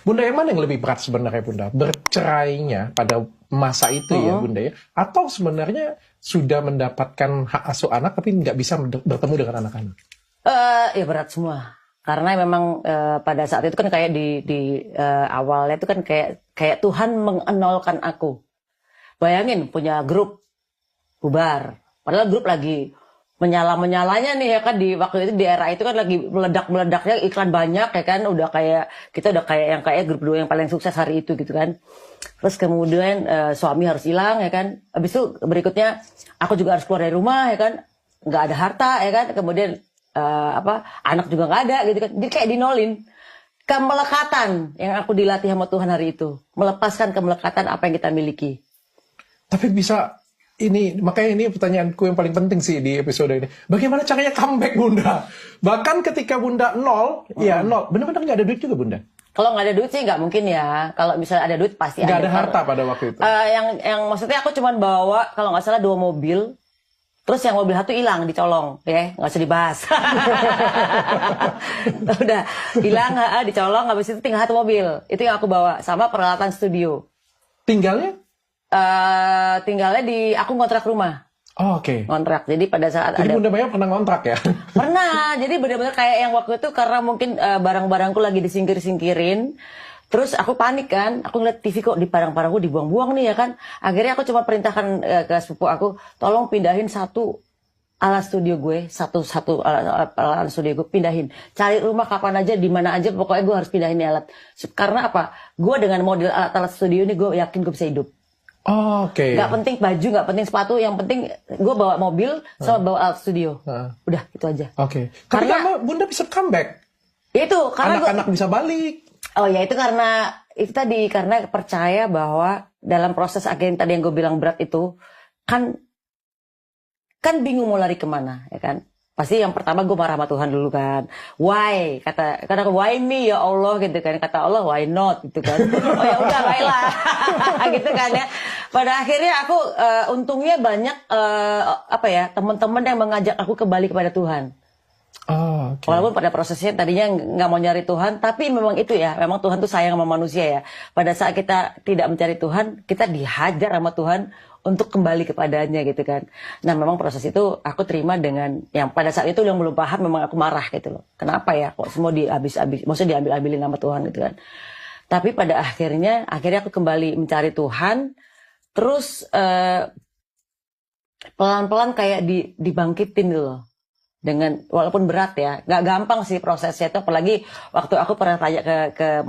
Bunda, yang mana yang lebih berat sebenarnya Bunda? Bercerainya pada masa itu ya Bunda ya? Atau sebenarnya sudah mendapatkan hak asuh anak tapi nggak bisa bertemu dengan anak-anak? Ya berat semua. Karena memang pada saat itu kan kayak di awalnya itu kan kayak Tuhan mengenolkan aku. Bayangin punya grup bubar. Padahal grup lagi menyala-menyalanya nih ya kan, di waktu itu di era itu kan lagi meledak-meledaknya, iklan banyak ya kan, kita udah kayak yang kayak grup dua yang paling sukses hari itu gitu kan. Terus kemudian suami harus hilang ya kan. Habis itu berikutnya aku juga harus keluar dari rumah ya kan. Nggak ada harta ya kan. Kemudian anak juga nggak ada gitu kan. Jadi kayak dinolin. Kemelekatan yang aku dilatih sama Tuhan hari itu, melepaskan kemelekatan apa yang kita miliki. Tapi bisa ini, makanya ini pertanyaanku yang paling penting sih di episode ini. Bagaimana caranya comeback Bunda? Bahkan ketika Bunda nol, ya nol, benar-benar nggak ada duit juga Bunda? Kalau nggak ada duit sih nggak mungkin ya. Kalau misalnya ada duit pasti nggak ada. ada harta pada waktu itu? Yang maksudnya aku cuma bawa kalau nggak salah 2 mobil. Terus yang mobil satu hilang, dicolong, ya nggak usah dibahas. Udah hilang, dicolong, habis itu tinggal 1 mobil. Itu yang aku bawa sama peralatan studio. Tinggalnya? Tinggalnya aku ngontrak rumah. Oh, oke. Ngontrak. Jadi pada saat Jadi Bunda Maya pernah ngontrak ya? Pernah. Jadi benar-benar kayak yang waktu itu karena mungkin barang-barangku lagi disingkir-singkirin. Terus aku panik kan, aku ngeliat TV kok di barang-barangku dibuang-buang nih ya kan. Akhirnya aku cuma perintahkan ke sepupu aku, tolong pindahin satu alat studio gue, satu alat studio gue pindahin. Cari rumah kapan aja, di mana aja, pokoknya gue harus pindahin alat. Karena apa? Gue dengan model alat studio ini gue yakin gue bisa hidup. Oh, oke. Gak penting baju, gak penting sepatu, yang penting gue bawa mobil sama bawa alat studio. Udah, itu aja. Oke. Karena Bunda bisa comeback. Itu karena anak-anak bisa balik. Oh ya, itu karena percaya bahwa dalam proses akhirnya tadi yang gue bilang berat itu kan bingung mau lari kemana ya kan. Pasti yang pertama gue marah sama Tuhan dulu kan. Why? Kata why me ya Allah gitu kan. Kata Allah why not gitu kan. Oh ya udah baiklah gitu kan ya. Pada akhirnya aku untungnya banyak teman-teman yang mengajak aku kembali kepada Tuhan. Oh, okay. Walaupun pada prosesnya tadinya nggak mau nyari Tuhan, tapi memang itu ya, memang Tuhan tuh sayang sama manusia ya. Pada saat kita tidak mencari Tuhan, kita dihajar sama Tuhan untuk kembali kepadanya gitu kan. Nah memang proses itu aku terima dengan yang pada saat itu yang belum paham, memang aku marah gitu loh. Kenapa ya kok semua maksudnya diambil-ambilin sama Tuhan gitu kan. Tapi pada akhirnya aku kembali mencari Tuhan, terus pelan-pelan kayak dibangkitin gitu loh. Dengan walaupun berat ya, nggak gampang sih prosesnya itu, apalagi waktu aku pernah tanya ke